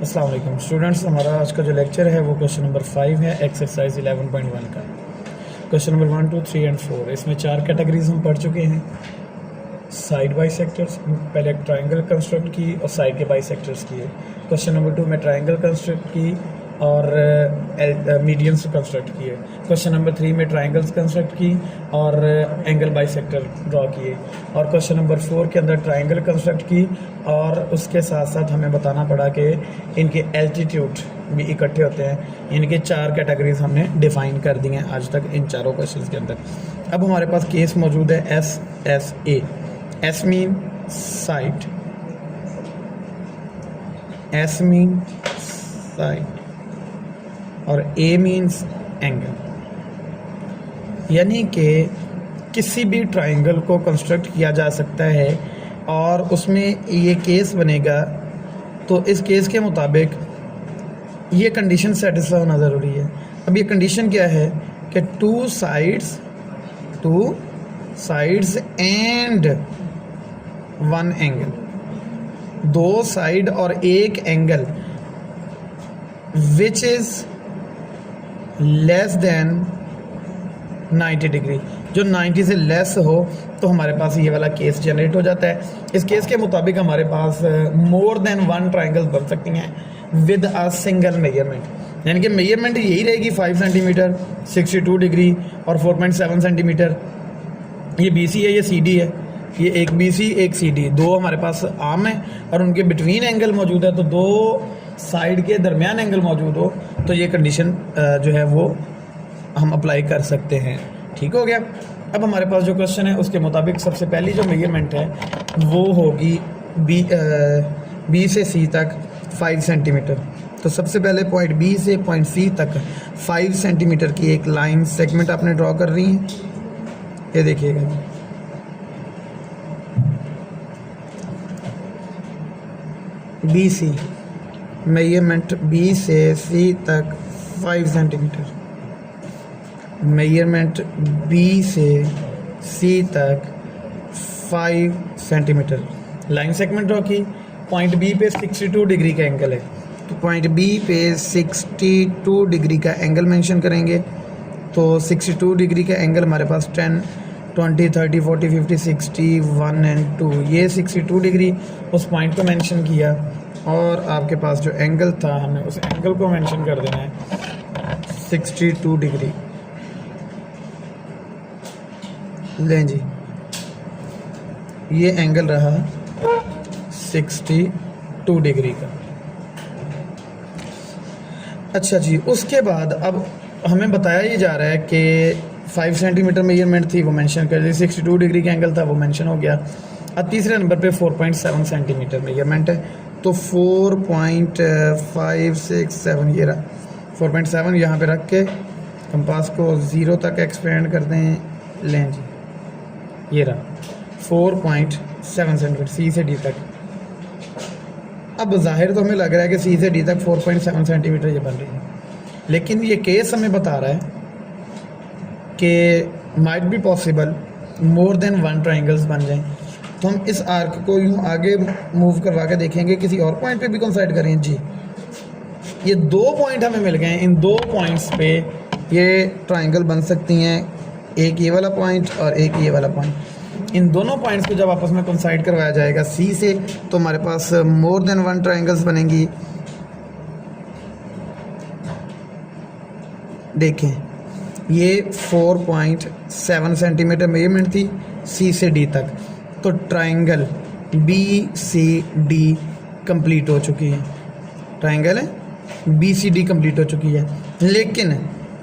अस्सलाम वालेकुम स्टूडेंट्स, हमारा आज का जो लेक्चर है वो क्वेश्चन नंबर 5 है एक्सरसाइज 11.1 का। Question number 1, 2, 3 and 4। इसमें 4 कैटेगरीज हम पढ़ चुके हैं। साइड बाइसेक्टर्स, पहले एक ट्रायंगल कंस्ट्रक्ट की और साइड के बाइसेक्टर्स किए। क्वेश्चन नंबर 2 में ट्रायंगल कंस्ट्रक्ट की और मीडियंस कंस्ट्रक्ट किए। क्वेश्चन नंबर 3 में ट्रायंगल्स कंस्ट्रक्ट की और एंगल बाइसेक्टर ड्रॉ किए। और क्वेश्चन नंबर 4 के अंदर ट्रायंगल कंस्ट्रक्ट की और उसके साथ साथ हमें बताना पड़ा कि इनके एल्टीट्यूड भी इकट्ठे होते हैं। इनके 4 कैटेगरीज हमने डिफाइन कर दी हैं आज तक इन चारों क्वेश्चंस के अंदर। अब हमारे पास केस मौजूद है S S A. S mean side, S mean side और ए मीन्स एंगल। यानी कि किसी भी ट्रायंगल को कंस्ट्रक्ट किया जा सकता है और उसमें ये केस बनेगा, तो इस केस के मुताबिक ये कंडीशन सेटिस्फाई होना ज़रूरी है। अब ये कंडीशन क्या है कि two sides and one angle, 2 side और एक angle which is less than 90 degree, जो 90 से लेस हो तो हमारे पास ये वाला केस जनरेट हो जाता है। इस केस के मुताबिक हमारे पास मोर देन 1 ट्रायंगल बन सकती हैं विद अ सिंगल मेजरमेंट। यानी कि मेजरमेंट यही रहेगी 5 सेंटीमीटर, 62 डिग्री और 4.7 सेंटीमीटर। ये BC है, ये CD है, ये एक BC एक CD, 2 हमारे पास आम है और उनके बिटवीन एंगल मौजूद है, तो 2 साइड के दरमियान एंगल मौजूद हो तो ये कंडीशन जो है वो हम अप्लाई कर सकते हैं। ठीक हो गया। अब हमारे पास जो क्वेश्चन है उसके मुताबिक सबसे पहली जो मेजरमेंट है वो होगी B से C तक 5 सेंटीमीटर। तो सबसे पहले पॉइंट B से पॉइंट C तक 5 सेंटीमीटर की एक लाइन सेगमेंट आपने ड्रॉ कर रही है। ये देखिएगा, BC मेजरमेंट B से C तक 5 सेंटीमीटर, मेजरमेंट B से C तक 5 सेंटीमीटर। लाइन सेगमेंट ड्रॉ की। पॉइंट B पे 62 डिग्री का एंगल है, तो पॉइंट B पे 62 डिग्री का एंगल मेंशन करेंगे। तो 62 डिग्री का एंगल हमारे पास 10, 20, 30, 40, 50, 60, 1 एंड 2, ये 62 डिग्री उस पॉइंट को मेंशन किया। और आपके पास जो एंगल था हमें उस एंगल को मेंशन कर देना है 62 डिग्री। लें जी, ये एंगल रहा 62 डिग्री का। अच्छा जी, उसके बाद अब हमें बताया ही जा रहा है कि 5 सेंटीमीटर मेजरमेंट थी वो मेंशन कर दी, 62 डिग्री का एंगल था वो मेंशन हो गया। अब तीसरे नंबर पे 4.7 सेंटीमीटर मेजरमेंट है, तो 4.567 ये रहा 4.7 यहाँ पे रख के कंपास को 0 तक एक्सपेंड कर दें। लें जी, ये रहा 4.7 सेंटीमीटर C से D तक। अब जाहिर तो हमें लग रहा है कि C से D तक 4.7 सेंटीमीटर ये बन रही है, लेकिन ये केस हमें बता रहा है कि might be possible more than 1 triangles बन जाएं। तो हम इस आर्क को यूँ आगे मूव करवा के देखेंगे किसी और पॉइंट पे भी कंसाइड करें जी। ये 2 पॉइंट हमें मिल गए हैं, इन 2 पॉइंट्स पे ये ट्रायंगल बन सकती हैं, एक ये वाला पॉइंट और एक ये वाला पॉइंट। इन दोनों पॉइंट्स को जब आपस में कंसाइड करवाया जाएगा C से, तो हमारे पास मोर देन 1 ट्रायंगल्स बनेंगी। देखें, ये 4.7 सेंटीमीटर मेजरमेंट थी C से D तक, तो ट्रायंगल BCD कंप्लीट हो चुकी है। ट्रायंगल है BCD कंप्लीट हो चुकी है, लेकिन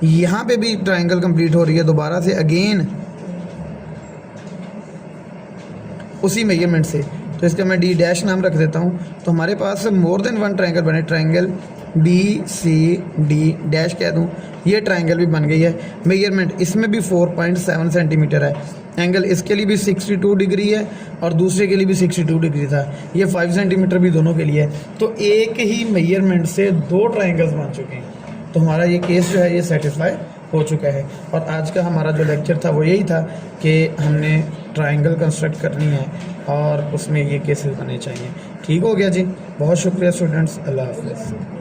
यहाँ पे भी ट्रायंगल कंप्लीट हो रही है दोबारा से अगेन उसी मेजरमेंट से। तो इसका मैं D डैश नाम रख देता हूँ। तो हमारे पास मोर देन 1 ट्रायंगल बने, ट्रायंगल BCD डैश कह दूँ, ये ट्रायंगल भी बन गई है। मेजरमेंट इसमें भी 4.7 सेंटीमीटर है, एंगल इसके लिए भी 62 डिग्री है और दूसरे के लिए भी 62 डिग्री था। ये 5 सेंटीमीटर भी दोनों के लिए है, तो एक ही मेजरमेंट से 2 ट्रायंगल्स बन चुके हैं। तो हमारा ये केस जो है ये सेटिस्फाई हो चुका है। और आज का हमारा जो लेक्चर था वो यही था कि हमने ट्रायंगल कंस्ट्रक्ट करनी है और उसमें ये केसेस बने चाहिए। ठीक हो गया जी, बहुत शुक्रिया स्टूडेंट्स, अल्लाह हाफ़िज़।